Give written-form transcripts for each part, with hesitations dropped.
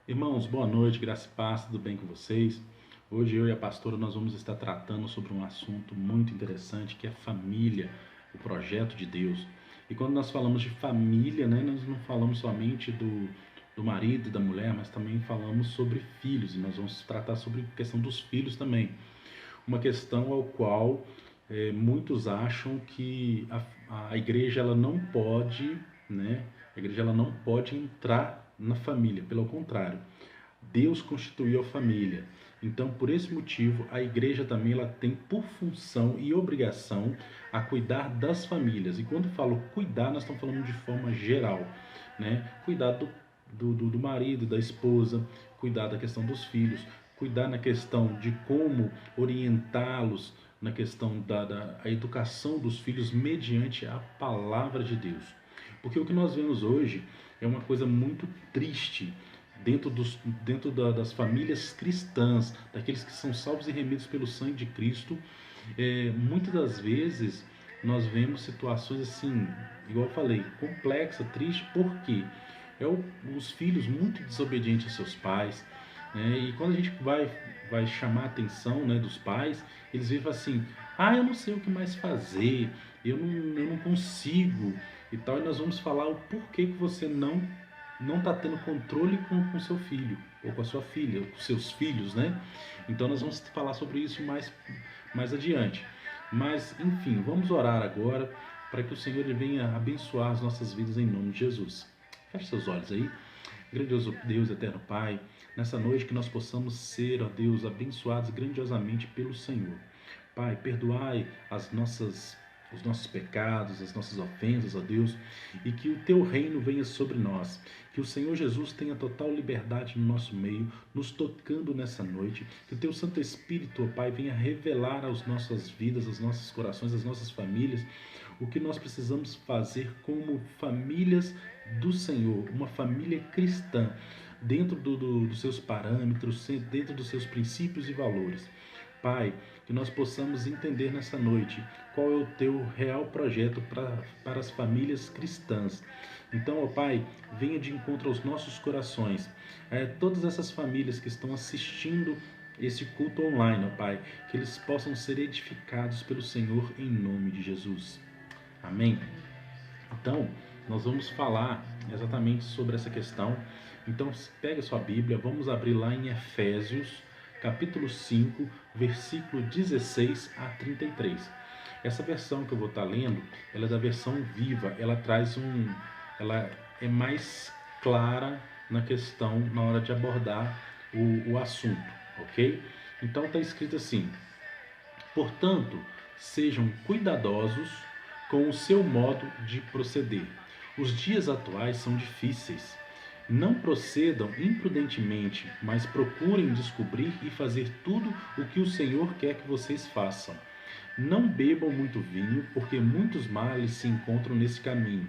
Irmãos, boa noite, graça e paz, tudo bem com vocês? Hoje eu e a pastora nós vamos estar tratando sobre um assunto muito interessante que é família, o projeto de Deus. E quando nós falamos de família, né, nós não falamos somente do marido e da mulher, mas também falamos sobre filhos, e nós vamos tratar sobre a questão dos filhos também. Uma questão ao qual muitos acham que a igreja ela não pode, né, a igreja ela não pode entrar na família, pelo contrário. Deus constituiu a família. Então, por esse motivo, a igreja também ela tem por função e obrigação a cuidar das famílias. E quando falo cuidar, nós estamos falando de forma geral, né? Cuidar do marido, da esposa, cuidar da questão dos filhos, cuidar na questão de como orientá-los na questão da educação dos filhos mediante a palavra de Deus. Porque o que nós vemos hoje é uma coisa muito triste dentro das famílias cristãs, daqueles que são salvos e remidos pelo sangue de Cristo. Muitas das vezes nós vemos situações assim, igual eu falei, complexa, triste, porque os filhos muito desobedientes aos seus pais, né? E quando a gente vai chamar a atenção, né, dos pais, eles vivem assim: ah, eu não sei o que mais fazer, eu não consigo e tal. E nós vamos falar o porquê que você não está tendo controle com seu filho, ou com a sua filha, ou com seus filhos, né? Então nós vamos falar sobre isso mais adiante. Mas, enfim, vamos orar agora para que o Senhor ele venha abençoar as nossas vidas em nome de Jesus. Feche seus olhos aí. Grandioso Deus, eterno Pai, nessa noite que nós possamos ser, ó Deus, abençoados grandiosamente pelo Senhor. Pai, perdoai os nossos pecados, as nossas ofensas, ó Deus, e que o Teu reino venha sobre nós. Que o Senhor Jesus tenha total liberdade no nosso meio, nos tocando nessa noite. Que o Teu Santo Espírito, ó Pai, venha revelar às nossas vidas, aos nossos corações, às nossas famílias, o que nós precisamos fazer como famílias do Senhor, uma família cristã, dentro dos seus parâmetros, dentro dos seus princípios e valores. Pai, que nós possamos entender nessa noite qual é o Teu real projeto para as famílias cristãs. Então, ó Pai, venha de encontro aos nossos corações. Todas essas famílias que estão assistindo esse culto online, ó Pai, que eles possam ser edificados pelo Senhor em nome de Jesus. Amém? Então, nós vamos falar exatamente sobre essa questão. Então, pega a sua Bíblia, vamos abrir lá em Efésios, capítulo 5, versículo 16 a 33. Essa versão que eu vou estar lendo, ela é da versão Viva, ela é mais clara na questão, na hora de abordar o assunto, ok? Então está escrito assim: portanto, sejam cuidadosos com o seu modo de proceder. Os dias atuais são difíceis. Não procedam imprudentemente, mas procurem descobrir e fazer tudo o que o Senhor quer que vocês façam. Não bebam muito vinho, porque muitos males se encontram nesse caminho.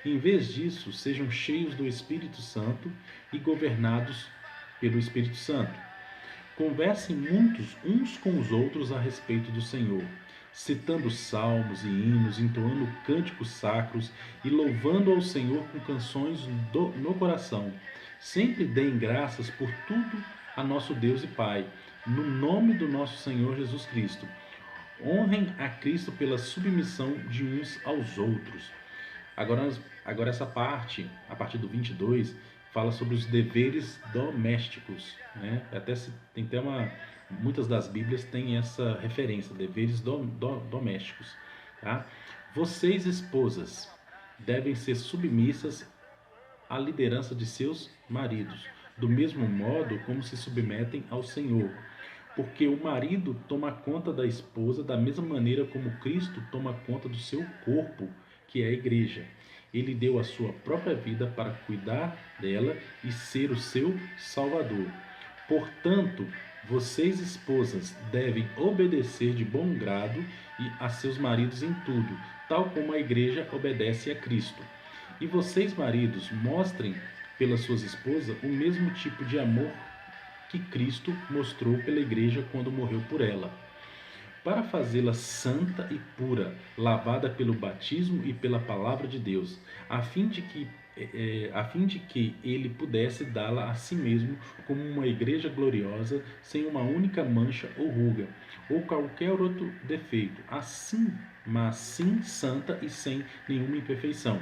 Em vez disso, sejam cheios do Espírito Santo e governados pelo Espírito Santo. Conversem muitos uns com os outros a respeito do Senhor, citando salmos e hinos, entoando cânticos sacros e louvando ao Senhor com canções no coração. Sempre deem graças por tudo a nosso Deus e Pai, no nome do nosso Senhor Jesus Cristo. Honrem a Cristo pela submissão de uns aos outros. Agora essa parte, a partir do 22, fala sobre os deveres domésticos, né? Tem até muitas das Bíblias têm essa referência, deveres domésticos, tá? Vocês, esposas, devem ser submissas à liderança de seus maridos, do mesmo modo como se submetem ao Senhor. Porque o marido toma conta da esposa da mesma maneira como Cristo toma conta do seu corpo, que é a igreja. Ele deu a sua própria vida para cuidar dela e ser o seu Salvador. Portanto, vocês, esposas, devem obedecer de bom grado a seus maridos em tudo, tal como a igreja obedece a Cristo. E vocês, maridos, mostrem pelas suas esposas o mesmo tipo de amor que Cristo mostrou pela igreja quando morreu por ela, para fazê-la santa e pura, lavada pelo batismo e pela palavra de Deus, a fim de que ele pudesse dá-la a si mesmo como uma igreja gloriosa, sem uma única mancha ou ruga, ou qualquer outro defeito, mas sim santa e sem nenhuma imperfeição.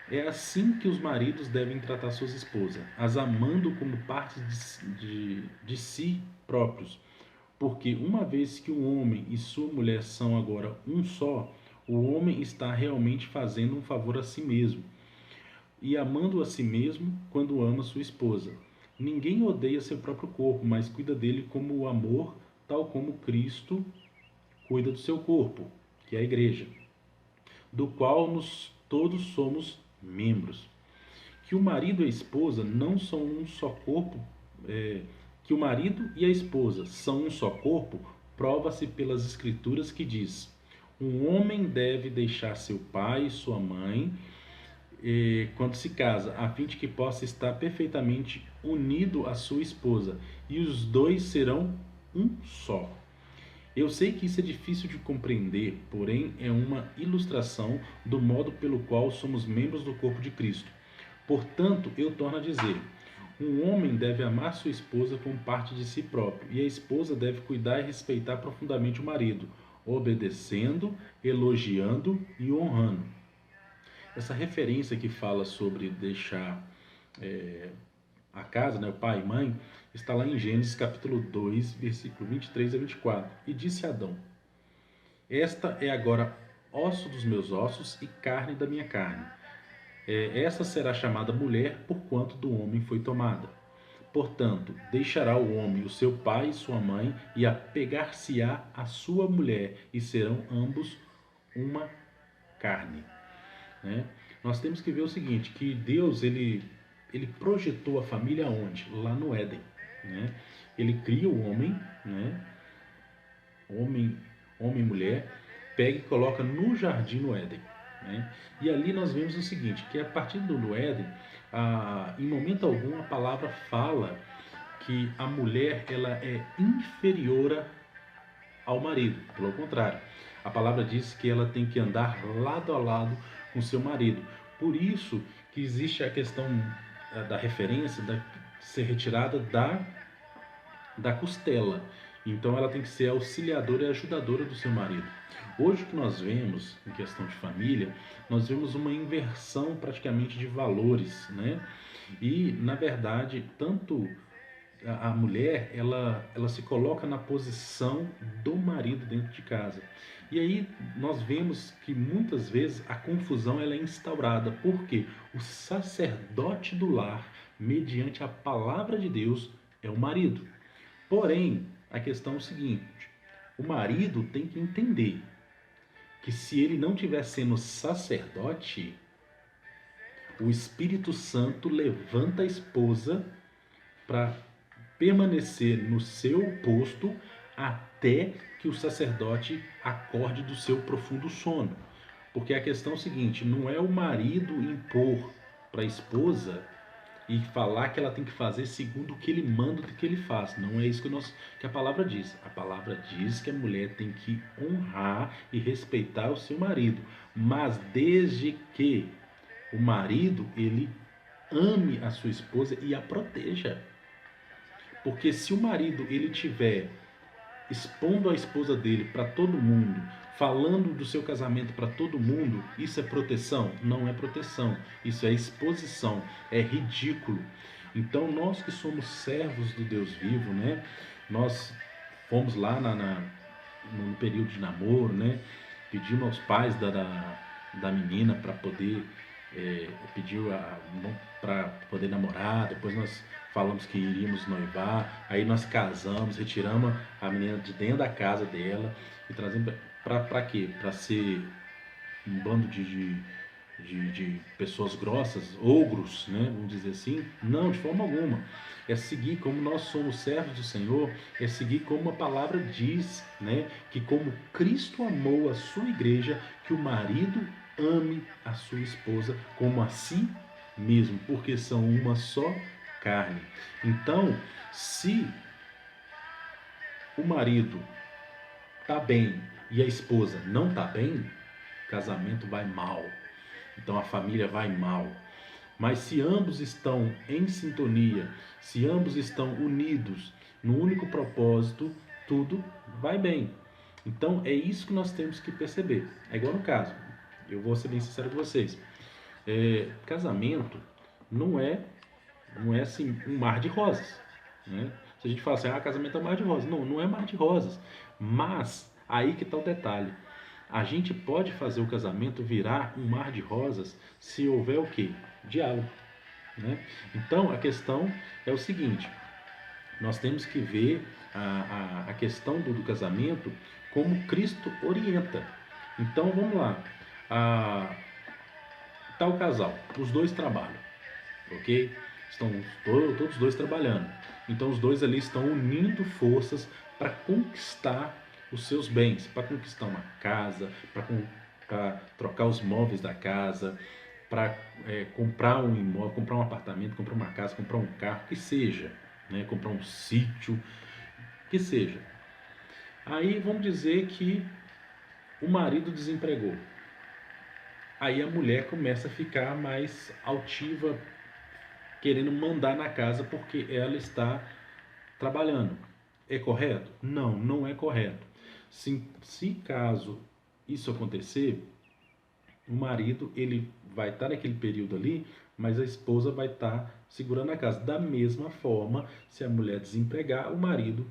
É assim que os maridos devem tratar suas esposas, as amando como partes de si próprios. Porque uma vez que o homem e sua mulher são agora um só, o homem está realmente fazendo um favor a si mesmo e amando a si mesmo quando ama sua esposa. Ninguém odeia seu próprio corpo, mas cuida dele como o amor, tal como Cristo cuida do seu corpo, que é a igreja, do qual todos somos membros. Que o marido e a esposa não são um só corpo, que o marido e a esposa são um só corpo, prova-se pelas escrituras que diz: um homem deve deixar seu pai e sua mãe quando se casa, a fim de que possa estar perfeitamente unido à sua esposa, e os dois serão um só. Eu sei que isso é difícil de compreender, porém é uma ilustração do modo pelo qual somos membros do corpo de Cristo. Portanto, eu torno a dizer: um homem deve amar sua esposa como parte de si próprio, e a esposa deve cuidar e respeitar profundamente o marido, obedecendo, elogiando e honrando. Essa referência que fala sobre deixar a casa, né, o pai e mãe, está lá em Gênesis capítulo 2, versículo 23 a 24. E disse Adão: esta é agora osso dos meus ossos e carne da minha carne. Essa será chamada mulher, porquanto do homem foi tomada. Portanto, deixará o homem o seu pai e sua mãe, e apegar-se-á à sua mulher, e serão ambos uma carne. Né? Nós temos que ver o seguinte, que Deus ele projetou a família onde? Lá no Éden. Né? Ele cria o homem, né? homem e mulher, pega e coloca no jardim no Éden. Né? E ali nós vemos o seguinte, que a partir do Éden, em momento algum a palavra fala que a mulher ela é inferior ao marido. Pelo contrário, a palavra diz que ela tem que andar lado a lado com seu marido. Por isso que existe a questão da referência de ser retirada da costela. Então ela tem que ser auxiliadora e ajudadora do seu marido. Hoje o que nós vemos em questão de família, nós vemos uma inversão praticamente de valores, né? E na verdade, tanto a mulher, ela se coloca na posição do marido dentro de casa. E aí nós vemos que muitas vezes a confusão ela é instaurada, porque o sacerdote do lar, mediante a palavra de Deus, é o marido. Porém, a questão é o seguinte, o marido tem que entender que se ele não estiver sendo sacerdote, O Espírito Santo levanta a esposa para permanecer no seu posto até que o sacerdote acorde do seu profundo sono. Porque a questão é a seguinte, não é o marido impor para a esposa e falar que ela tem que fazer segundo o que ele manda que ele faz. Não é isso que a palavra diz. A palavra diz que a mulher tem que honrar e respeitar o seu marido, mas desde que o marido ele ame a sua esposa e a proteja. Porque se o marido ele tiver expondo a esposa dele para todo mundo, falando do seu casamento para todo mundo, isso é proteção? Não é proteção, isso é exposição, é ridículo. Então nós que somos servos do Deus vivo, né? Nós fomos lá no período de namoro, né? Pedimos aos pais da menina para poder pediu para poder namorar, depois nós falamos que iríamos noivar, aí nós casamos, retiramos a menina de dentro da casa dela e trazemos para quê? Para ser um bando de pessoas grossas, ogros, né? Vamos dizer assim? Não, de forma alguma. É seguir como nós somos servos do Senhor, é seguir como a palavra diz, né? Que como Cristo amou a sua igreja, que o marido ame a sua esposa como a si mesmo, porque são uma só carne. Então, se o marido tá bem e a esposa não tá bem, o casamento vai mal. Então a família vai mal. Mas se ambos estão em sintonia, se ambos estão unidos no único propósito, tudo vai bem. Então é isso que nós temos que perceber. É igual no caso, eu vou ser bem sincero com vocês. Casamento não é assim um mar de rosas, né? Se a gente fala assim, casamento é um mar de rosas. Não, não é mar de rosas. Mas aí que está o detalhe. A gente pode fazer o casamento virar um mar de rosas se houver o quê? Diálogo, né? Então a questão é o seguinte: nós temos que ver a questão do casamento como Cristo orienta. Então vamos lá. Tá o casal, os dois trabalham, ok? Estão todos os dois trabalhando. Então os dois ali estão unindo forças para conquistar os seus bens, para conquistar uma casa, para trocar os móveis da casa, para comprar um imóvel, comprar um apartamento, comprar uma casa, comprar um carro, que seja, né? Comprar um sítio, que seja. Aí vamos dizer que o marido desempregou. Aí a mulher começa a ficar mais altiva, querendo mandar na casa porque ela está trabalhando. É correto? Não, não é correto. Se caso isso acontecer, o marido ele vai estar naquele período ali, mas a esposa vai estar segurando a casa. Da mesma forma, se a mulher desempregar, o marido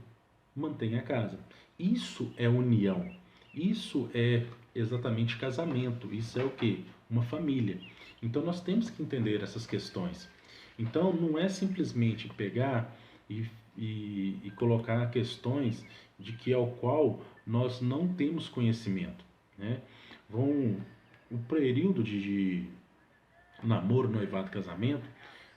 mantém a casa. Isso é união. Isso é exatamente casamento. Isso é o quê? Uma família. Então nós temos que entender essas questões. Então não é simplesmente pegar e colocar questões de que ao qual nós não temos conhecimento, né? O período de namoro, noivado, casamento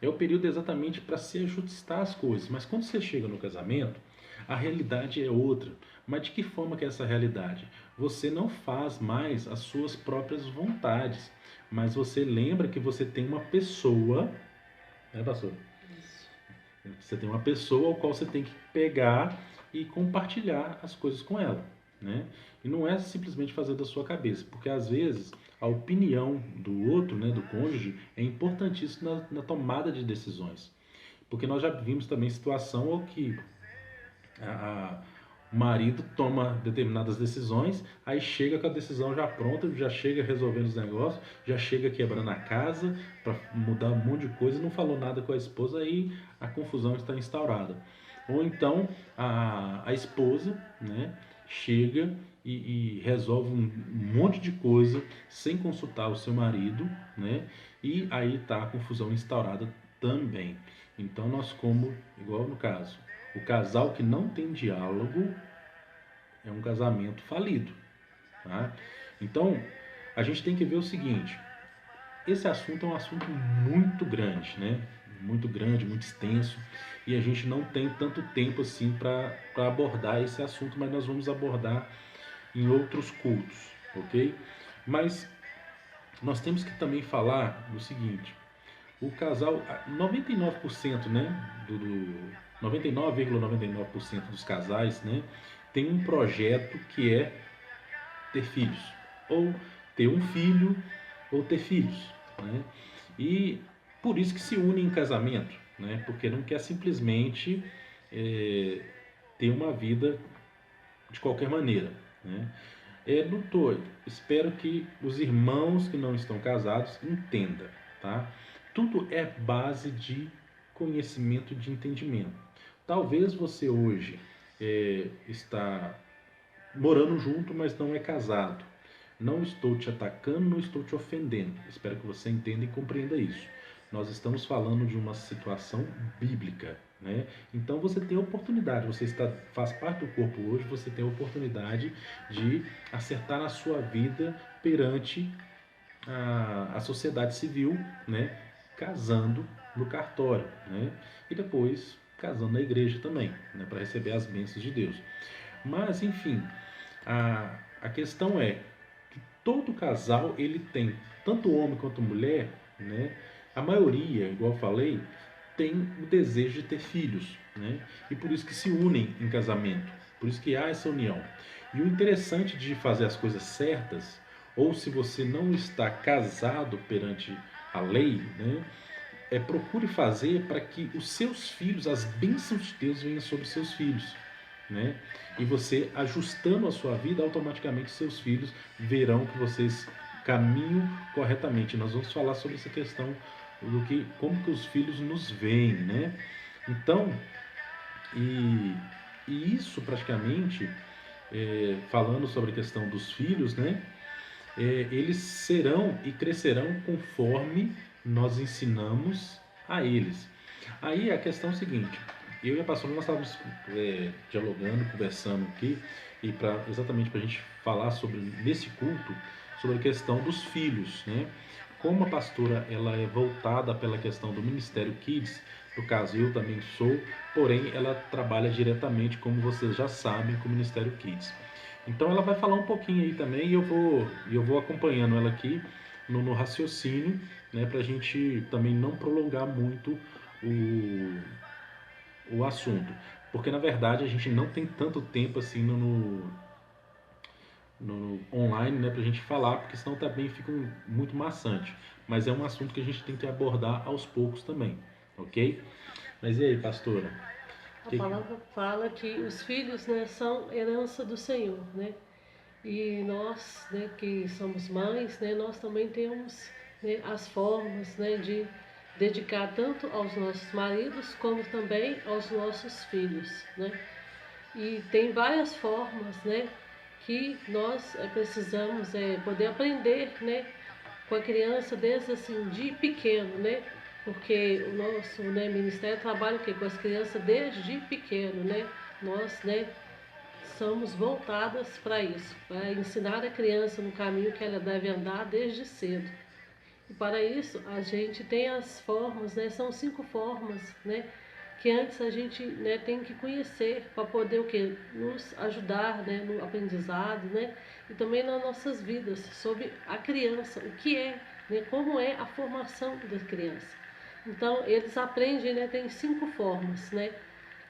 é o período exatamente para se ajustar as coisas. Mas quando você chega no casamento, a realidade é outra. Mas de que forma que é essa realidade? Você não faz mais as suas próprias vontades, mas você lembra que você tem uma pessoa, né, pastor? Isso. Você tem uma pessoa ao qual você tem que pegar e compartilhar as coisas com ela, né? E não é simplesmente fazer da sua cabeça, porque às vezes a opinião do outro, né, do cônjuge, é importantíssima na tomada de decisões. Porque nós já vimos também situação em que o marido toma determinadas decisões, aí chega com a decisão já pronta, já chega resolvendo os negócios, já chega quebrando a casa para mudar um monte de coisa, não falou nada com a esposa, aí a confusão está instaurada. Ou então a esposa, né, chega e resolve um monte de coisa sem consultar o seu marido, né, e aí está a confusão instaurada também. Então nós igual no caso, o casal que não tem diálogo é um casamento falido, tá? Então, a gente tem que ver o seguinte, esse assunto é um assunto muito grande, né? Muito grande, muito extenso, e a gente não tem tanto tempo assim para abordar esse assunto, mas nós vamos abordar em outros cultos, ok? Mas nós temos que também falar do seguinte: o casal, 99%, né, 99,99% dos casais, né, tem um projeto que é ter filhos, ou ter um filho, ou ter filhos, né? E por isso que se unem em casamento, né? Porque não quer simplesmente é, ter uma vida de qualquer maneira, né? Doutor, espero que os irmãos que não estão casados entendam, tá? Tudo é base de conhecimento, de entendimento. Talvez você hoje está morando junto, mas não é casado. Não estou te atacando, não estou te ofendendo. Espero que você entenda e compreenda isso. Nós estamos falando de uma situação bíblica, né? Então você tem a oportunidade, faz parte do corpo hoje, você tem a oportunidade de acertar na sua vida perante a sociedade civil, né? Casando no cartório, né? E depois casando na igreja também, né? Para receber as bênçãos de Deus. Mas, enfim, a questão é que todo casal ele tem, tanto homem quanto mulher, né? A maioria, igual eu falei, tem o desejo de ter filhos, né? E por isso que se unem em casamento, por isso que há essa união. E o interessante de fazer as coisas certas, ou se você não está casado perante a lei, né? Procure fazer para que os seus filhos, as bênçãos de Deus venham sobre os seus filhos, né? E você ajustando a sua vida, automaticamente seus filhos verão que vocês caminham corretamente. Nós vamos falar sobre essa questão como que os filhos nos veem, né? Então, e, e isso praticamente, falando sobre a questão dos filhos, né? Eles serão e crescerão conforme nós ensinamos a eles. Aí a questão é a seguinte: eu e a pastora nós estávamos dialogando, conversando aqui, e exatamente para a gente falar sobre nesse culto sobre a questão dos filhos, né? Como a pastora ela é voltada pela questão do Ministério Kids, no caso eu também sou, porém ela trabalha diretamente, como vocês já sabem, com o Ministério Kids. Então ela vai falar um pouquinho aí também e eu vou acompanhando ela aqui no raciocínio, né, para a gente também não prolongar muito o assunto. Porque na verdade a gente não tem tanto tempo assim no online, né, para a gente falar, porque senão também fica muito maçante. Mas é um assunto que a gente tem que abordar aos poucos também, ok? Mas e aí, pastora? A palavra fala que os filhos, né, são herança do Senhor, né? E nós, né, que somos mães, né, nós também temos, né, as formas, né, de dedicar tanto aos nossos maridos como também aos nossos filhos, né? E tem várias formas, né, que nós precisamos poder aprender, né, com a criança desde assim de pequeno, né? Porque o nosso, né, ministério trabalha o quê? Com as crianças desde pequeno, né? Nós, né, somos voltadas para isso, para ensinar a criança no caminho que ela deve andar desde cedo. E para isso a gente tem as formas, né? São 5 formas, né? Que antes a gente, né, tem que conhecer para poder o quê? Nos ajudar, né, no aprendizado, né? E também nas nossas vidas, sobre a criança, o que é, né? Como é a formação da criança. Então eles aprendem, né? Tem 5 formas, né?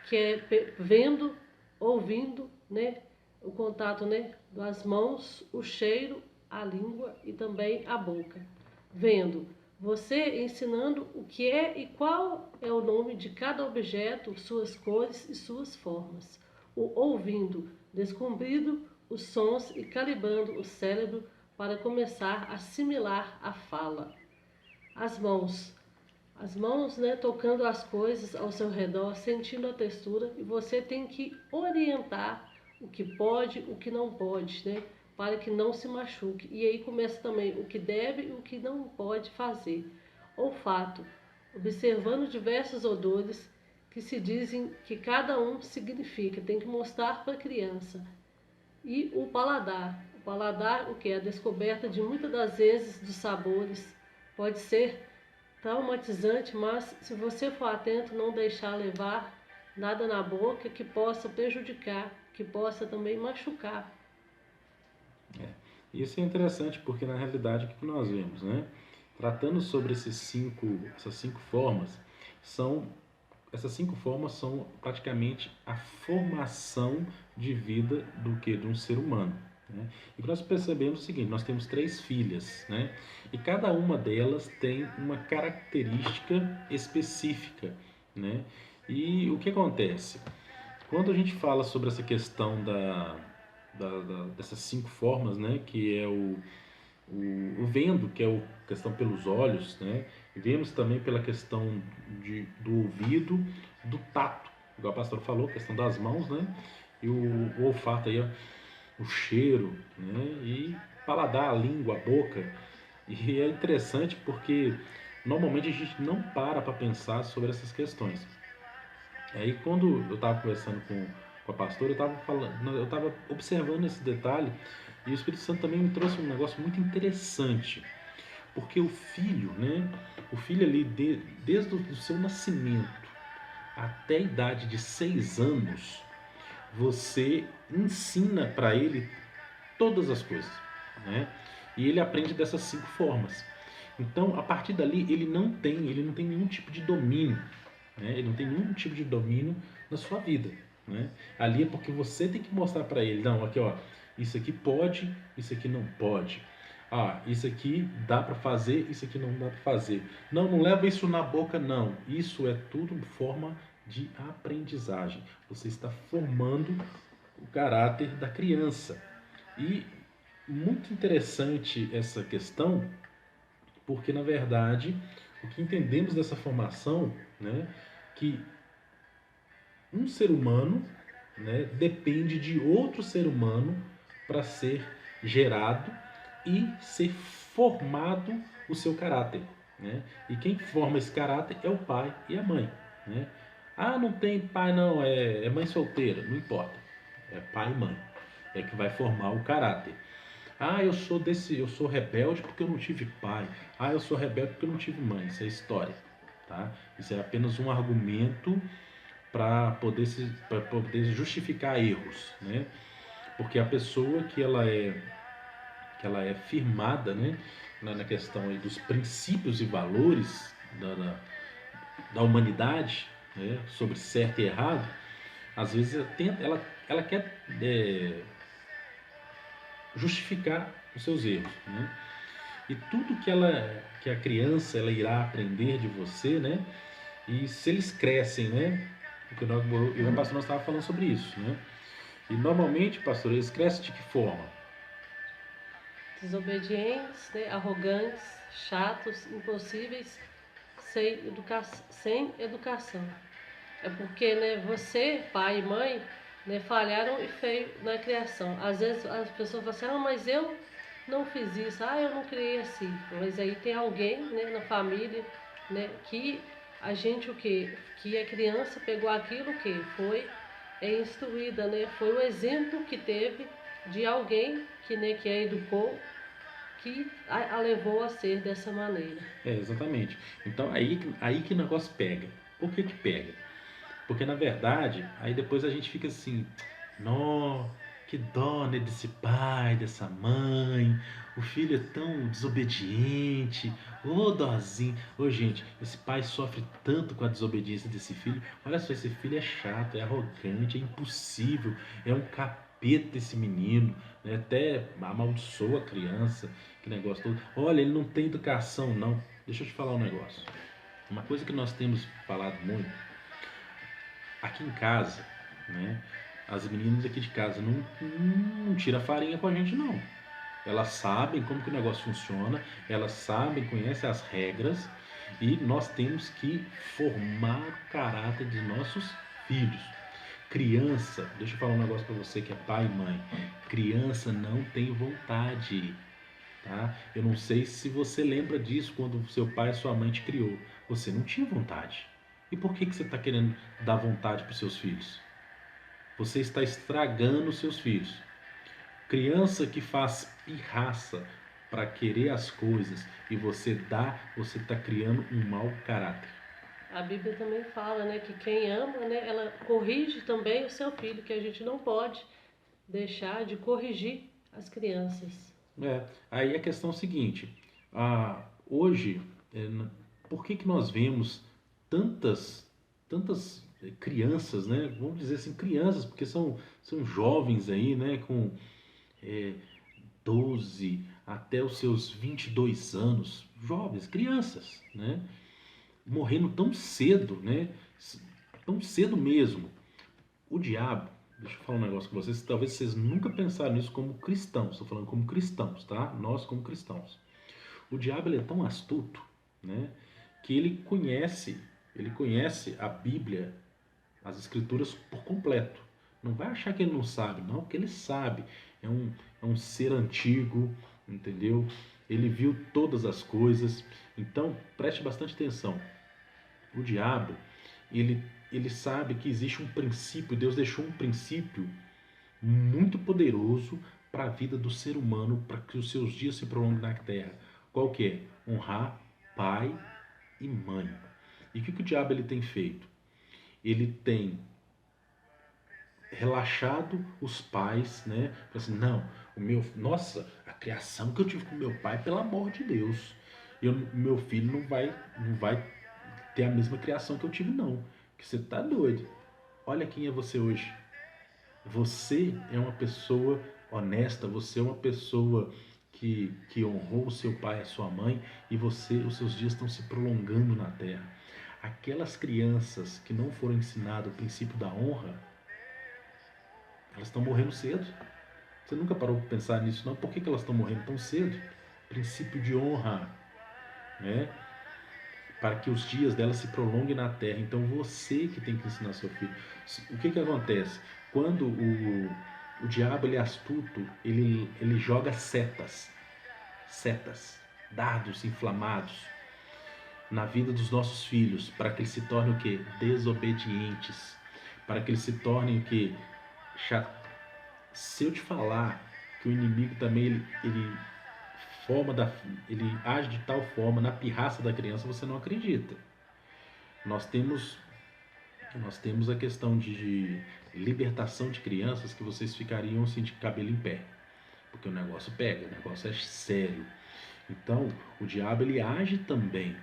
Que é vendo, ouvindo, né? O contato, né, das mãos, o cheiro, a língua e também a boca. Vendo, você ensinando o que é e qual é o nome de cada objeto, suas cores e suas formas. O ouvindo, descobrindo os sons e calibrando o cérebro para começar a assimilar a fala. As mãos, né, tocando as coisas ao seu redor, sentindo a textura, e você tem que orientar o que pode, o que não pode, né, para que não se machuque. E aí começa também o que deve e o que não pode fazer. Olfato, observando diversos odores que se dizem que cada um significa, tem que mostrar para a criança. E o paladar, o que é a descoberta de muitas das vezes dos sabores, pode ser traumatizante, mas se você for atento, não deixar levar nada na boca que possa prejudicar, que possa também machucar. Isso é interessante porque na realidade o que nós vemos, né? Tratando sobre essas cinco formas, são essas cinco formas são praticamente a formação de vida de um ser humano. Né? E nós percebemos o seguinte: nós temos três filhas, né? E cada uma delas tem uma característica específica, né? E o que acontece? Quando a gente fala sobre essa questão dessas cinco formas, né? Que é o vendo, que é a questão pelos olhos, né? E vemos também pela questão do ouvido, do tato, igual a pastora falou, a questão das mãos, né? E o olfato aí, ó, o cheiro, né? E paladar, a língua, a boca. E é interessante porque normalmente a gente não para pensar sobre essas questões. Aí quando eu estava conversando com a pastora, eu estava observando esse detalhe e o Espírito Santo também me trouxe um negócio muito interessante. Porque o filho, né? O filho ali, desde o seu nascimento até a idade de 6 anos, você ensina para ele todas as coisas, né? E ele aprende dessas cinco formas. Então, a partir dali, ele não tem nenhum tipo de domínio, né? Ele não tem nenhum tipo de domínio na sua vida, né? Ali é porque você tem que mostrar para ele, não, aqui ó, isso aqui pode, isso aqui não pode. Ah, isso aqui dá para fazer, isso aqui não dá para fazer. Não, não leva isso na boca, não. Isso é tudo forma de aprendizagem. Você está formando o caráter da criança. E muito interessante essa questão, porque na verdade o que entendemos dessa formação, né, que um ser humano, né, depende de outro ser humano para ser gerado e ser formado o seu caráter, né? E quem forma esse caráter é o pai e a mãe, né? Ah, não tem pai não, é mãe solteira, não importa, é pai e mãe, é que vai formar o caráter. Ah, eu sou rebelde porque eu não tive pai. Ah, eu sou rebelde porque eu não tive mãe. Isso é história, tá? Isso é apenas um argumento para poder justificar erros, né? Porque a pessoa que ela é firmada, né, na questão aí dos princípios e valores da humanidade, né, sobre certo e errado, às vezes ela quer justificar os seus erros, né? E tudo que a criança ela irá aprender de você, né? E se eles crescem, né? Porque eu e o pastor nós estávamos falando sobre isso, né? E normalmente, pastor, eles crescem de que forma? Desobedientes, né, arrogantes, chatos, impossíveis, sem educação. É porque, né, você, pai e mãe, né, falharam e feio na criação. Às vezes as pessoas falam assim, ah, mas eu não fiz isso, ah, eu não criei assim. Mas aí tem alguém, né, na família, né, que a gente o quê? Que a criança pegou aquilo que foi instruída, né? Foi o exemplo que teve de alguém que, né, que a educou, que a levou a ser dessa maneira. É, exatamente. Então aí que o negócio pega. Por que pega? Porque na verdade, aí depois a gente fica assim, nó, que dó, né, desse pai, dessa mãe, o filho é tão desobediente, ô dózinho. Ô gente, esse pai sofre tanto com a desobediência desse filho. Olha só, esse filho é chato, é arrogante, é impossível, é um capeta esse menino, né? Até amaldiçoa a criança, que negócio todo. Olha, ele não tem educação, não. Deixa eu te falar um negócio. Uma coisa que nós temos falado muito aqui em casa, né? As meninas aqui de casa não tiram farinha com a gente, não. Elas sabem como que o negócio funciona, elas sabem, conhecem as regras e nós temos que formar o caráter de nossos filhos. Criança, deixa eu falar um negócio para você que é pai e mãe. Criança não tem vontade, tá? Eu não sei se você lembra disso quando seu pai e sua mãe te criou. Você não tinha vontade. E por que você está querendo dar vontade para os seus filhos? Você está estragando os seus filhos. Criança que faz pirraça para querer as coisas e você dá, você está criando um mau caráter. A Bíblia também fala, né, que quem ama, né, ela corrige também o seu filho, que a gente não pode deixar de corrigir as crianças. Aí a questão é o seguinte, hoje, por que nós vemos tantas crianças, né? Vamos dizer assim, crianças, porque são jovens aí, né? Com é, 12 até os seus 22 anos, jovens, crianças, né? Morrendo tão cedo, né? Tão cedo mesmo. O diabo, deixa eu falar um negócio com vocês, talvez vocês nunca pensaram nisso como cristãos, estou falando como cristãos, tá? Nós como cristãos. O diabo ele é tão astuto, né? Que ele conhece a Bíblia, as escrituras por completo. Não vai achar que ele não sabe, não, porque ele sabe. É um ser antigo, entendeu? Ele viu todas as coisas. Então, preste bastante atenção. O diabo, ele sabe que existe um princípio, Deus deixou um princípio muito poderoso para a vida do ser humano, para que os seus dias se prolonguem na terra. Qual que é? Honrar pai e mãe. E o que o diabo ele tem feito? Ele tem relaxado os pais, né? Assim, não, nossa, a criação que eu tive com meu pai, pelo amor de Deus, meu filho não vai ter a mesma criação que eu tive, não. Que você tá doido. Olha quem é você hoje. Você é uma pessoa honesta, você é uma pessoa que honrou o seu pai e a sua mãe, e os seus dias estão se prolongando na terra. Aquelas crianças que não foram ensinadas o princípio da honra, elas estão morrendo cedo. Você nunca parou para pensar nisso, não? Por que elas estão morrendo tão cedo? Princípio de honra, né? Para que os dias delas se prolonguem na terra. Então você que tem que ensinar seu filho. O que acontece? Quando o diabo ele é astuto, ele joga setas, dardos inflamados na vida dos nossos filhos, para que eles se tornem o quê? Desobedientes, para que eles se tornem o quê? Se eu te falar que o inimigo também ele age de tal forma na pirraça da criança, você não acredita. Nós temos a questão de libertação de crianças que vocês ficariam assim de cabelo em pé, porque o negócio pega, o negócio é sério. Então, o diabo ele age também,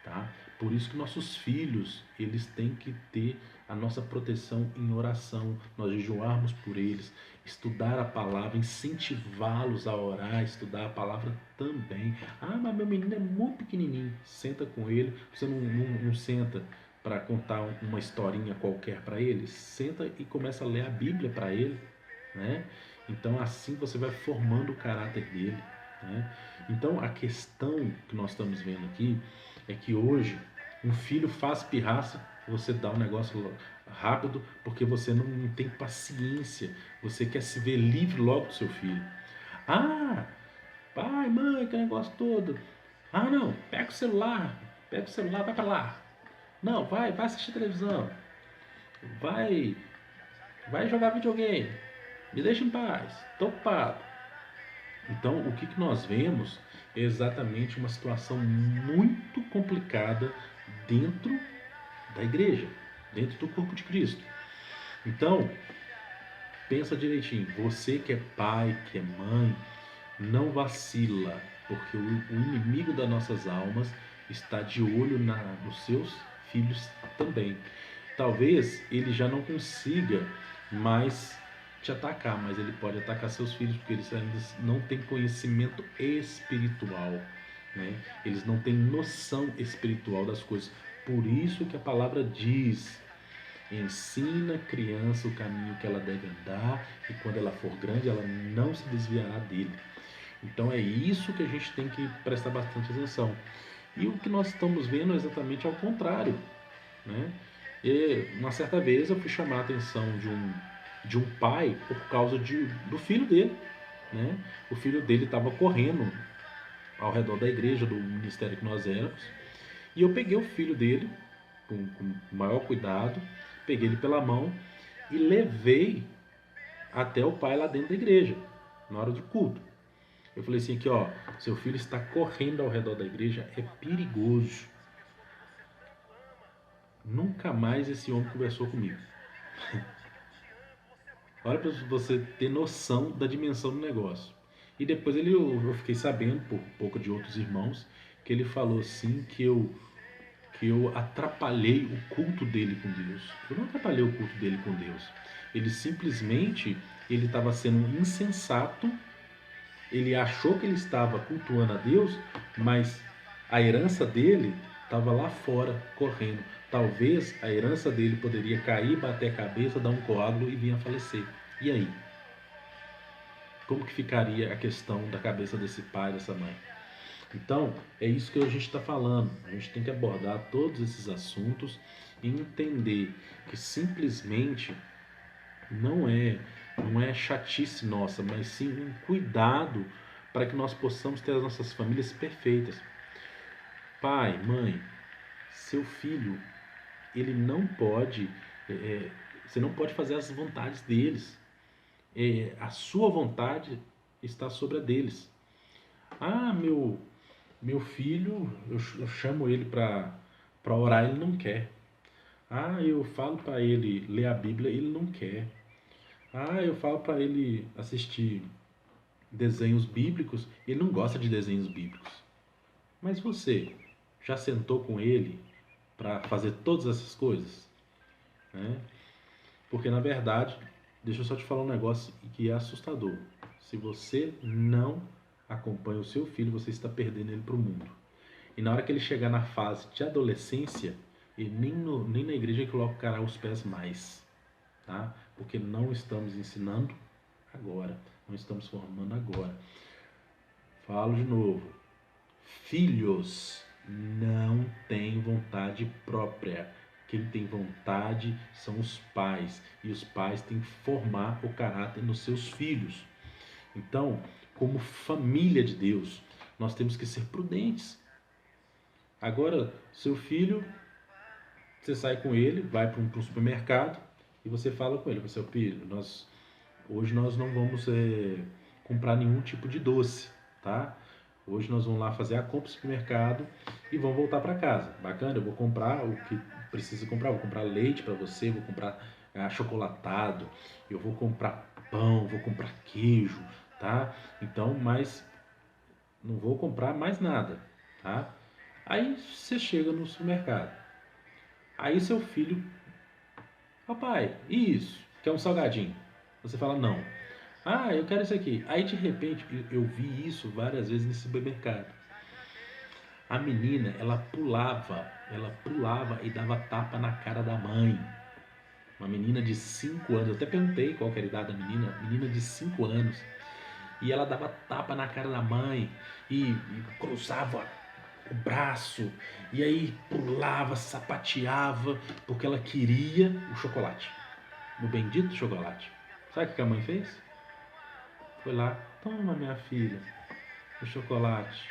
tá? Por isso que nossos filhos, eles têm que ter a nossa proteção em oração, nós jejuarmos por eles, estudar a palavra, incentivá-los a orar, estudar a palavra também. Ah, mas meu menino é muito pequenininho. Senta com ele, você não senta para contar uma historinha qualquer para ele, senta e começa a ler a Bíblia para ele, né? Então assim você vai formando o caráter dele, né? Então a questão que nós estamos vendo aqui é que hoje um filho faz pirraça, você dá um negócio rápido porque você não tem paciência, você quer se ver livre logo do seu filho. Ah, pai, mãe, que negócio todo. Ah, não, pega o celular, vai para lá. Não, vai assistir televisão. Vai jogar videogame. Me deixa em paz, tô ocupado. Então, o que nós vemos é exatamente uma situação muito complicada dentro da igreja, dentro do corpo de Cristo. Então, pensa direitinho, você que é pai, que é mãe, não vacila, porque o inimigo das nossas almas está de olho nos seus filhos também. Talvez ele já não consiga mais te atacar, mas ele pode atacar seus filhos, porque eles ainda não têm conhecimento espiritual, né? Eles não têm noção espiritual das coisas. Por isso que a palavra diz: ensina a criança o caminho que ela deve andar, e quando ela for grande ela não se desviará dele. Então é isso que a gente tem que prestar bastante atenção. E o que nós estamos vendo é exatamente ao contrário, né? E uma certa vez eu fui chamar a atenção de um pai por causa do filho dele, né? O filho dele estava correndo ao redor da igreja, do ministério que nós éramos, e eu peguei o filho dele com o maior cuidado, peguei ele pela mão e levei até o pai lá dentro da igreja, na hora do culto. Eu falei assim aqui, ó, seu filho está correndo ao redor da igreja, é perigoso. Nunca mais esse homem conversou comigo. Olha para você ter noção da dimensão do negócio. E depois eu fiquei sabendo, por pouco de outros irmãos, que ele falou assim que eu atrapalhei o culto dele com Deus. Eu não atrapalhei o culto dele com Deus. Ele simplesmente ele estava sendo insensato. Ele achou que ele estava cultuando a Deus, mas a herança dele estava lá fora, correndo. Talvez a herança dele poderia cair, bater a cabeça, dar um coágulo e vir a falecer. E aí? Como que ficaria a questão da cabeça desse pai, dessa mãe? Então, é isso que a gente está falando. A gente tem que abordar todos esses assuntos e entender que simplesmente não é chatice nossa, mas sim um cuidado para que nós possamos ter as nossas famílias perfeitas. Pai, mãe, seu filho, ele não pode, você não pode fazer as vontades deles. A sua vontade está sobre a deles. Ah, meu filho, eu chamo ele para orar, ele não quer. Ah, eu falo para ele ler a Bíblia, ele não quer. Ah, eu falo para ele assistir desenhos bíblicos, ele não gosta de desenhos bíblicos. Mas você já sentou com ele para fazer todas essas coisas? Né? Porque na verdade, deixa eu só te falar um negócio que é assustador. Se você não acompanha o seu filho, você está perdendo ele para o mundo. E na hora que ele chegar na fase de adolescência, ele nem na igreja colocará os pés mais. Tá? Porque não estamos ensinando agora, não estamos formando agora. Falo de novo, filhos não têm vontade própria. Quem tem vontade são os pais, e os pais têm que formar o caráter nos seus filhos. Então, como família de Deus, nós temos que ser prudentes. Agora, seu filho, você sai com ele, vai para um supermercado e você fala com ele, seu filho, hoje nós não vamos comprar nenhum tipo de doce, tá? Hoje nós vamos lá fazer a compra do supermercado e vamos voltar para casa. Bacana, eu vou comprar o que precisa comprar. Vou comprar leite para você, vou comprar achocolatado, eu vou comprar pão, vou comprar queijo, tá? Então, mas não vou comprar mais nada, tá? Aí você chega no supermercado. Aí seu filho, papai, isso, quer um salgadinho? Você fala, não. Ah, eu quero isso aqui. Aí de repente eu vi isso várias vezes nesse supermercado. A menina, ela pulava e dava tapa na cara da mãe. Uma menina de 5 anos, eu até perguntei qual era a idade da menina de 5 anos. E ela dava tapa na cara da mãe e cruzava o braço e aí pulava, sapateava, porque ela queria o chocolate. O bendito chocolate. Sabe o que a mãe fez? Foi lá, toma minha filha, o chocolate.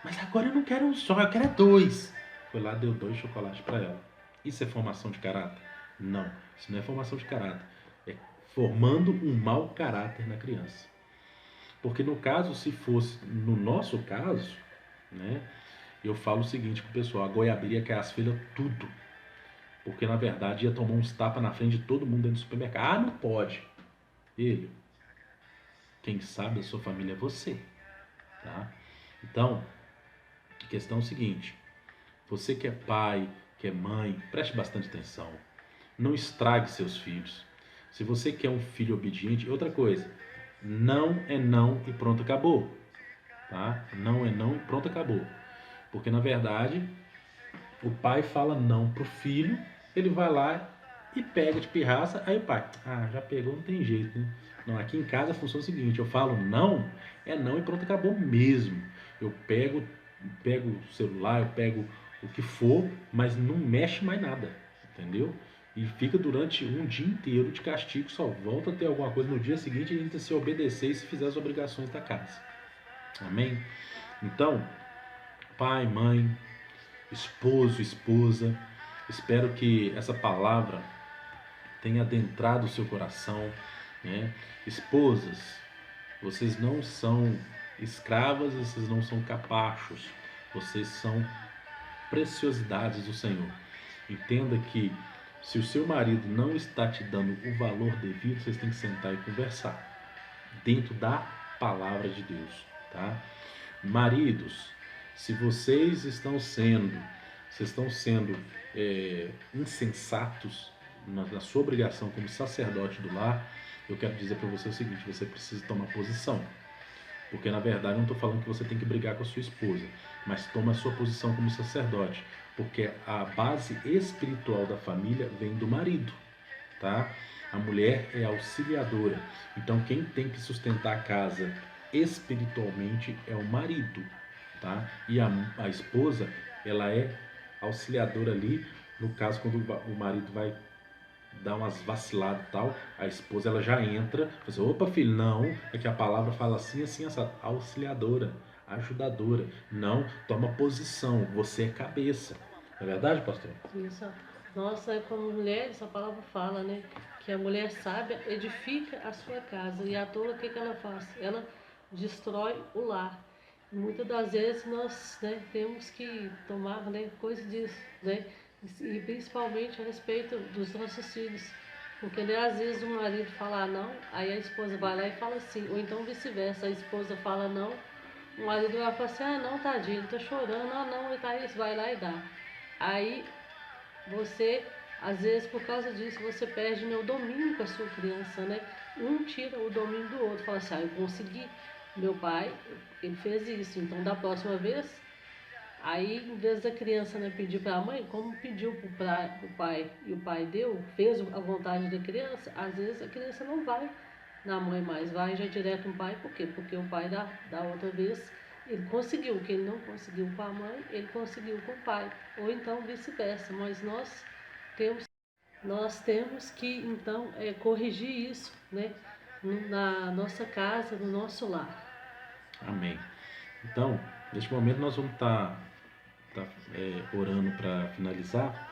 Mas agora eu não quero um só, eu quero 2. Foi lá, deu 2 chocolates para ela. Isso é formação de caráter? Não, isso não é formação de caráter. É formando um mau caráter na criança. Porque no caso, se fosse no nosso caso, né, eu falo o seguinte pro pessoal, a goiabeira quer as filhas tudo. Porque na verdade ia tomar uns tapas na frente de todo mundo dentro do supermercado. Ah, não pode. Ele, quem sabe a sua família é você. Tá? Então, a questão é o seguinte, você que é pai, que é mãe, preste bastante atenção. Não estrague seus filhos. Se você quer um filho obediente, outra coisa, não é não e pronto, acabou. Tá? Não é não e pronto, acabou. Porque na verdade, o pai fala não pro filho, ele vai lá e pega de pirraça, aí o pai, já pegou, não tem jeito, né? Não, aqui em casa funciona o seguinte, eu falo não, é não e pronto, acabou mesmo. Eu pego o celular, eu pego o que for, mas não mexe mais nada, entendeu? E fica durante um dia inteiro de castigo, só volta a ter alguma coisa no dia seguinte e ainda se obedecer e se fizer as obrigações da casa. Amém? Então, pai, mãe, esposo, esposa, espero que essa palavra tenha adentrado o seu coração, né? Esposas, vocês não são escravas, vocês não são capachos, vocês são preciosidades do Senhor. Entenda que se o seu marido não está te dando o valor devido, vocês têm que sentar e conversar dentro da palavra de Deus, tá? Maridos, se vocês estão sendo insensatos na sua obrigação como sacerdote do lar, eu quero dizer para você o seguinte: você precisa tomar posição. Porque na verdade eu não estou falando que você tem que brigar com a sua esposa, mas toma a sua posição como sacerdote, porque a base espiritual da família vem do marido, tá? A mulher é auxiliadora, então quem tem que sustentar a casa espiritualmente é o marido, tá? E a esposa, ela é auxiliadora ali, no caso quando o marido vai dar umas vaciladas e tal, a esposa ela já entra, fala assim, opa filho, não, é que a palavra fala assim, assim, essa auxiliadora, ajudadora, não, toma posição, você é cabeça, não é verdade, pastor? Isso. Nossa, como mulheres, a palavra fala, né? Que a mulher sábia edifica a sua casa. E a tola, o que ela faz? Ela destrói o lar. E muitas das vezes nós, né, temos que tomar, né, coisa disso, né? E principalmente a respeito dos nossos filhos. Porque né, às vezes o marido fala não, aí a esposa vai lá e fala sim. Ou então vice-versa, a esposa fala não, o marido vai falar assim, ah não, tadinho, ele tá chorando, ah não, e tá isso, vai lá e dá. Aí você, às vezes, por causa disso, você perde, né, o domínio com a sua criança, né? Um tira o domínio do outro, fala assim, ah, eu consegui, meu pai, ele fez isso, então da próxima vez, aí em vez da criança, né, pedir para a mãe, como pediu para o pai e o pai deu, fez a vontade da criança, às vezes a criança não vai na mãe mais, vai já direto no pai, por quê? Porque o pai da outra vez ele conseguiu, o que ele não conseguiu com a mãe, ele conseguiu com o pai, ou então vice-versa, mas temos, nós temos que então corrigir isso, né, na nossa casa, no nosso lar. Amém. Então, neste momento nós vamos estar orando para finalizar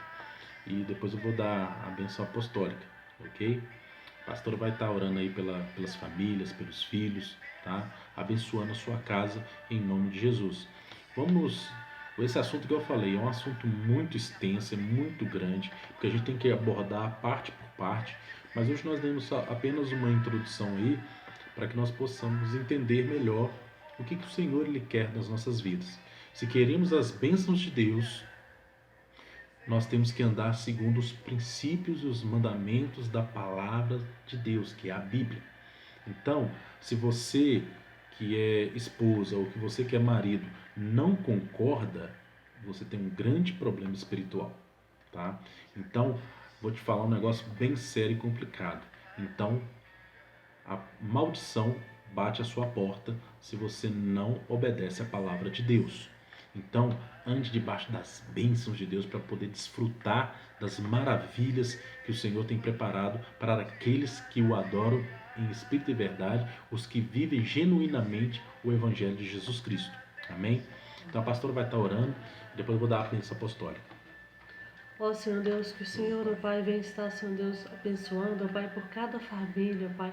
e depois eu vou dar a bênção apostólica, ok? A pastora vai estar orando aí pelas famílias, pelos filhos, tá? Abençoando a sua casa em nome de Jesus. Vamos. Esse assunto que eu falei é um assunto muito extenso, é muito grande, porque a gente tem que abordar parte por parte, mas hoje nós demos apenas uma introdução aí para que nós possamos entender melhor o que o Senhor ele quer das nossas vidas. Se queremos as bênçãos de Deus, nós temos que andar segundo os princípios e os mandamentos da palavra de Deus, que é a Bíblia. Então, se você que é esposa ou que você que é marido não concorda, você tem um grande problema espiritual, tá? Então, vou te falar um negócio bem sério e complicado. Então, a maldição bate à sua porta se você não obedece à palavra de Deus. Então, ande debaixo das bênçãos de Deus para poder desfrutar das maravilhas que o Senhor tem preparado para aqueles que o adoram em espírito e verdade, os que vivem genuinamente o Evangelho de Jesus Cristo. Amém? Então a pastora vai estar orando, depois eu vou dar a bênção apostólica. Ó Senhor Deus, que o Senhor, ó Pai, venha estar, Senhor Deus, abençoando, ó Pai, por cada família, ó Pai.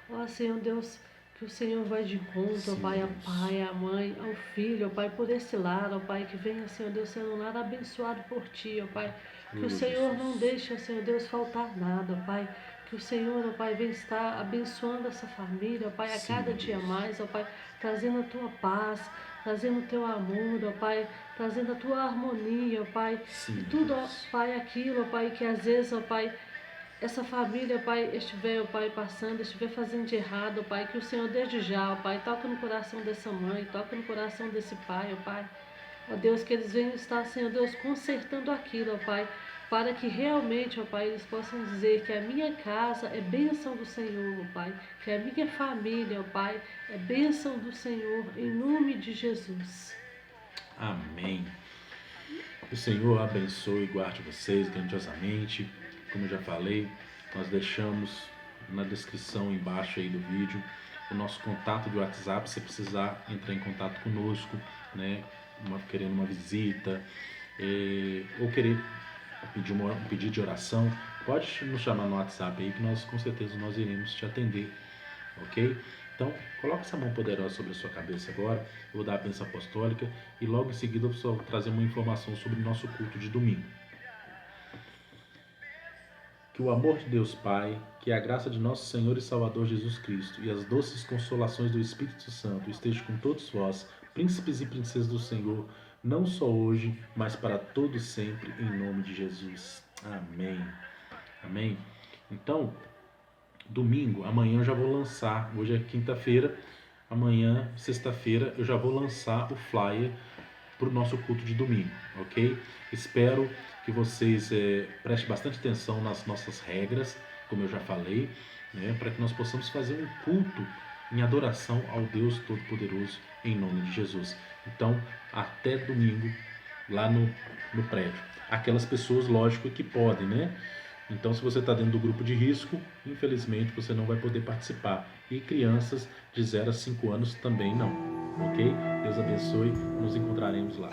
Ó Senhor Deus, que o Senhor vai de encontro, ó Pai, ao pai, à mãe, ao filho, ó Pai, por esse lar, ó Pai, que venha, Senhor Deus, sendo um lar abençoado por Ti, ó Pai. Que o Senhor não deixe, ó Senhor Deus, faltar nada, ó Pai. Que o Senhor, ó Pai, venha estar abençoando essa família, ó Pai, a cada dia mais, ó Pai, trazendo a Tua paz, trazendo o Teu amor, ó Pai, trazendo a Tua harmonia, ó Pai. Sim, e tudo, ó Deus. Pai, aquilo, ó Pai, que às vezes, ó Pai, essa família, Pai, estiver, ó Pai, passando, estiver fazendo de errado, ó Pai, que o Senhor desde já, ó Pai, toca no coração dessa mãe, toca no coração desse pai, ó Pai. Ó Deus, que eles venham estar, Senhor Deus, consertando aquilo, ó Pai, para que realmente, ó Pai, eles possam dizer que a minha casa é bênção do Senhor, ó Pai, que a minha família, ó Pai, é bênção do Senhor, em nome de Jesus. Amém. Que o Senhor abençoe e guarde vocês grandiosamente. Como eu já falei, nós deixamos na descrição embaixo aí do vídeo o nosso contato de WhatsApp. Se precisar entrar em contato conosco, né, querendo uma visita, ou querer pedir um pedido de oração, pode nos chamar no WhatsApp aí que nós com certeza nós iremos te atender ok? Então, coloque essa mão poderosa sobre a sua cabeça agora. Eu vou dar a bênção apostólica e logo em seguida eu vou trazer uma informação sobre o nosso culto de domingo. Que o amor de Deus Pai, que a graça de nosso Senhor e Salvador Jesus Cristo e as doces consolações do Espírito Santo estejam com todos vós, príncipes e princesas do Senhor, não só hoje, mas para todos sempre, em nome de Jesus. Amém. Amém. Então, domingo, amanhã eu já vou lançar, hoje é quinta-feira, amanhã, sexta-feira, eu já vou lançar o flyer para o nosso culto de domingo, ok? Espero que vocês prestem bastante atenção nas nossas regras, como eu já falei, né, para que nós possamos fazer um culto em adoração ao Deus Todo-Poderoso, em nome de Jesus. Então, até domingo, lá no prédio. Aquelas pessoas, lógico, que podem, né? Então, se você está dentro do grupo de risco, infelizmente você não vai poder participar. E crianças de 0 a 5 anos também não, ok? Deus abençoe, nos encontraremos lá.